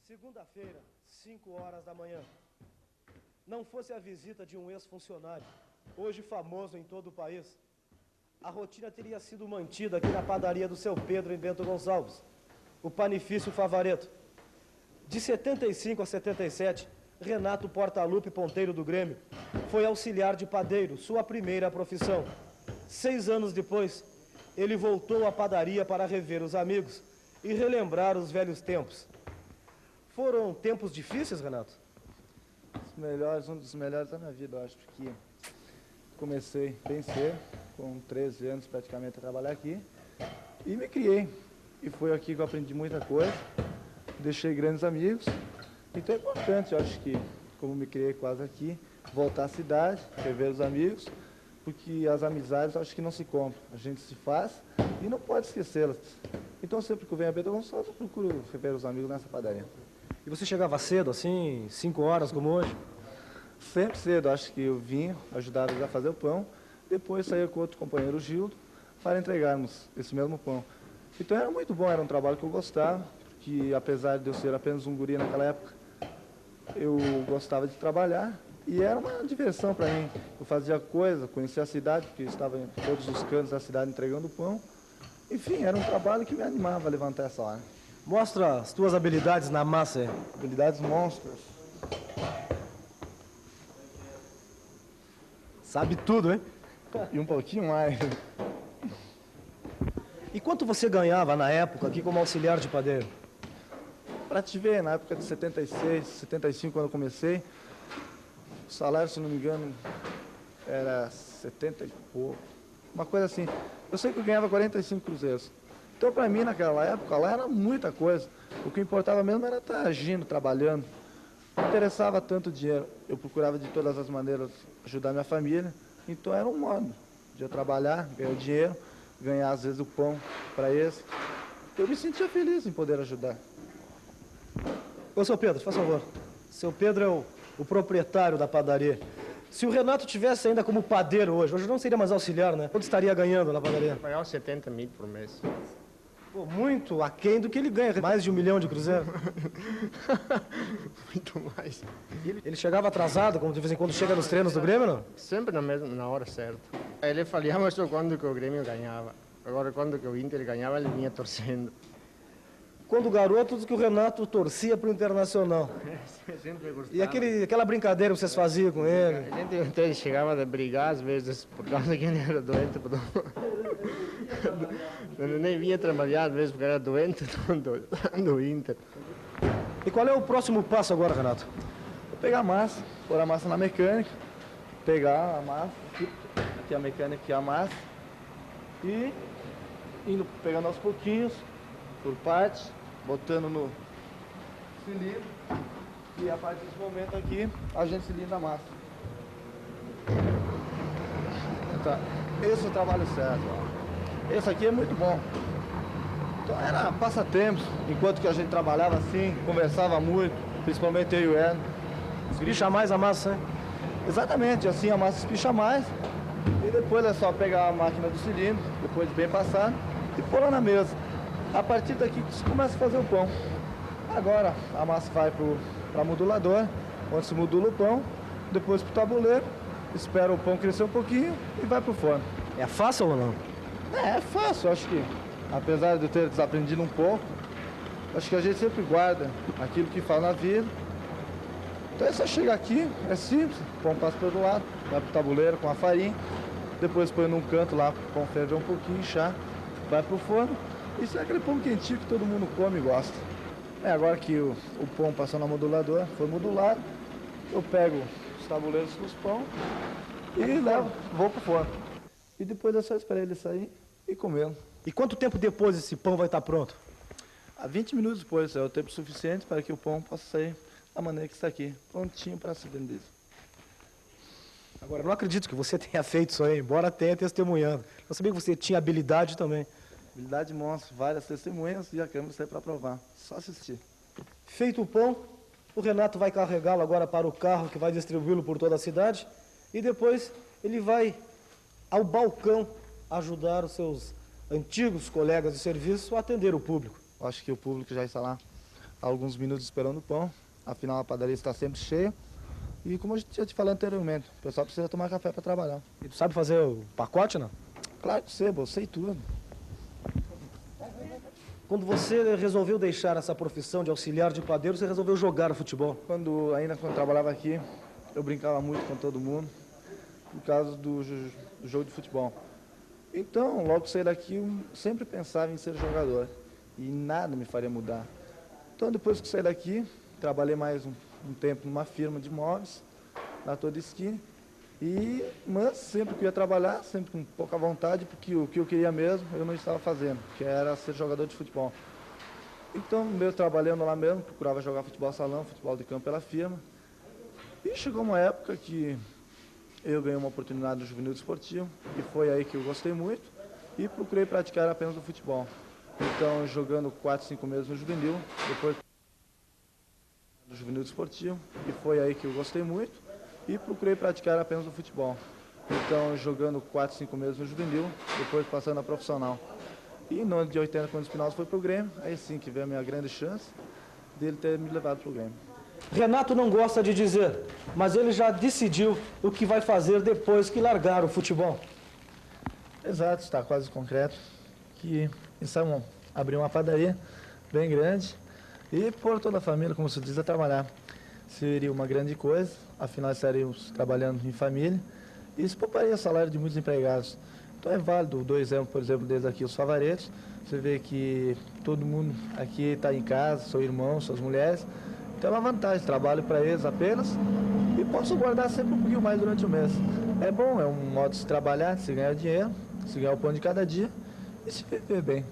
Segunda-feira, 5 horas da manhã. Não fosse a visita de um ex-funcionário, hoje famoso em todo o país, a rotina teria sido mantida aqui na padaria do seu Pedro, em Bento Gonçalves, o Panifício Favareto. De 75 a 77, Renato Portaluppi, ponteiro do Grêmio, foi auxiliar de padeiro, sua primeira profissão. 6 anos depois, ele voltou à padaria para rever os amigos e relembrar os velhos tempos. Foram tempos difíceis, Renato? Um dos melhores da minha vida, eu acho, porque comecei bem cedo, com 13 anos praticamente a trabalhar aqui, e me criei. E foi aqui que eu aprendi muita coisa, deixei grandes amigos. Então é importante, eu acho que, como me criei quase aqui, voltar à cidade, rever os amigos, porque as amizades eu acho que não se compram, a gente se faz e não pode esquecê-las. Então sempre que eu venho a Bento Gonçalves, eu procuro rever os amigos nessa padaria. E você chegava cedo, assim, 5 horas, como hoje? Sempre cedo, acho que eu vinha, ajudava eles a fazer o pão, depois saía com outro companheiro, Gildo, para entregarmos esse mesmo pão. Então era muito bom, era um trabalho que eu gostava, porque apesar de eu ser apenas um guri naquela época, eu gostava de trabalhar e era uma diversão para mim. Eu fazia coisa, conhecia a cidade, porque estava em todos os cantos da cidade entregando pão. Enfim, era um trabalho que me animava a levantar essa hora. Mostra as tuas habilidades na massa aí. Habilidades monstras. Sabe tudo, hein? E um pouquinho mais. E quanto você ganhava na época aqui como auxiliar de padeiro? Para te ver, na época de 76, 75, quando eu comecei, o salário, se não me engano, era 70 e pouco. Uma coisa assim. Eu sei que eu ganhava 45 cruzeiros. Então, para mim, naquela época, lá era muita coisa. O que importava mesmo era estar agindo, trabalhando. Não interessava tanto o dinheiro. Eu procurava, de todas as maneiras, ajudar minha família. Então, era um modo de eu trabalhar, ganhar dinheiro, ganhar, às vezes, o pão para eles. Eu me sentia feliz em poder ajudar. Ô, seu Pedro, faz favor. Seu Pedro é o proprietário da padaria. Se o Renato tivesse ainda como padeiro hoje não seria mais auxiliar, né? Quanto estaria ganhando na padaria? Ganhava uns 70 mil por mês. Pô, muito aquém do que ele ganha, mais de 1 milhão de cruzeiro. Muito mais. Ele chegava atrasado, como de vez em quando chega nos treinos do Grêmio, não? Sempre na hora certa. Ele falava só quando que o Grêmio ganhava. Agora, quando que o Inter ganhava, ele vinha torcendo. Quando garoto, diz que o Renato torcia pro Internacional. Sempre gostava. E aquela brincadeira que vocês faziam com ele? A gente até chegava a brigar, às vezes, por causa que ele era doente. Ele nem vinha trabalhar, às vezes, porque era doente do Inter. E qual é o próximo passo agora, Renato? Vou pegar a massa, pôr a massa na mecânica, pegar a massa, aqui a mecânica e a massa, e indo pegando aos pouquinhos, por partes, botando no cilindro, e a partir desse momento aqui, a gente cilindra a massa. Tá. Esse é o trabalho certo, ó. Esse aqui é muito bom. Então era passatempos, enquanto que a gente trabalhava assim, conversava muito, principalmente eu e o Hélio. Espicha mais a massa, hein? Exatamente, assim a massa espicha mais, e depois é só pegar a máquina do cilindro, depois de bem passado, e pôr lá na mesa. A partir daqui que se começa a fazer o pão. Agora a massa vai para modulador, onde se modula o pão, depois para o tabuleiro, espera o pão crescer um pouquinho e vai para o forno. É fácil ou não? É fácil, acho que, apesar de eu ter desaprendido um pouco, acho que a gente sempre guarda aquilo que faz na vida. Então é só chegar aqui, é simples, o pão passa pelo lado, vai para o tabuleiro com a farinha, depois põe num canto lá, o pão ferve um pouquinho, inchar, vai para o forno. Isso é aquele pão quentinho que todo mundo come e gosta. Agora que o pão passou na moduladora, foi modulado, eu pego os tabuleiros com os pão e vou pro forno. E depois é só esperar ele sair e comê-lo. E quanto tempo depois esse pão vai estar pronto? A 20 minutos depois é o tempo suficiente para que o pão possa sair da maneira que está aqui, prontinho para se vender. Agora, eu não acredito que você tenha feito isso aí, embora tenha testemunhando. Eu sabia que você tinha habilidade também. Habilidade monstra, várias testemunhas e a câmera sai para provar. Só assistir. Feito o pão, o Renato vai carregá-lo agora para o carro que vai distribuí-lo por toda a cidade e depois ele vai ao balcão ajudar os seus antigos colegas de serviço a atender o público. Acho que o público já está lá alguns minutos esperando o pão. Afinal, a padaria está sempre cheia. E como eu tinha te falado anteriormente, o pessoal precisa tomar café para trabalhar. E tu sabe fazer o pacote, não? Claro que sei, eu sei tudo. Quando você resolveu deixar essa profissão de auxiliar de padeiro, você resolveu jogar futebol. Quando eu trabalhava aqui, eu brincava muito com todo mundo, por causa do jogo de futebol. Então, logo que saí daqui, eu sempre pensava em ser jogador. E nada me faria mudar. Então, depois que saí daqui, trabalhei mais um tempo numa firma de móveis, na Toda Esquina. Mas sempre que eu ia trabalhar, sempre com pouca vontade, porque o que eu queria mesmo, eu não estava fazendo, que era ser jogador de futebol. Então, mesmo trabalhando lá mesmo, procurava jogar futebol salão, futebol de campo pela firma. E chegou uma época que eu ganhei uma oportunidade no Juvenil Desportivo, e foi aí que eu gostei muito, e procurei praticar apenas o futebol. Então, jogando 4, 5 meses no Juvenil, depois do Juvenil Desportivo, e foi aí que eu gostei muito, e procurei praticar apenas o futebol. Então, jogando 4, 5 meses no Juvenil, depois passando a profissional. E no ano de 80, quando o Espinosa foi pro Grêmio, aí sim que veio a minha grande chance dele ter me levado pro Grêmio. Renato não gosta de dizer, mas ele já decidiu o que vai fazer depois que largar o futebol. Exato, está quase concreto. Que pensamos abrir uma padaria bem grande e pôr toda a família, como se diz, a trabalhar. Seria uma grande coisa, afinal estaríamos trabalhando em família e isso pouparia o salário de muitos empregados. Então é válido, dou exemplo, por exemplo, desde aqui os favaretos. Você vê que todo mundo aqui está em casa, seu irmão, suas mulheres. Então é uma vantagem, trabalho para eles apenas e posso guardar sempre um pouquinho mais durante o mês. É bom, é um modo de se trabalhar, de se ganhar dinheiro, se ganhar o pão de cada dia e se viver bem.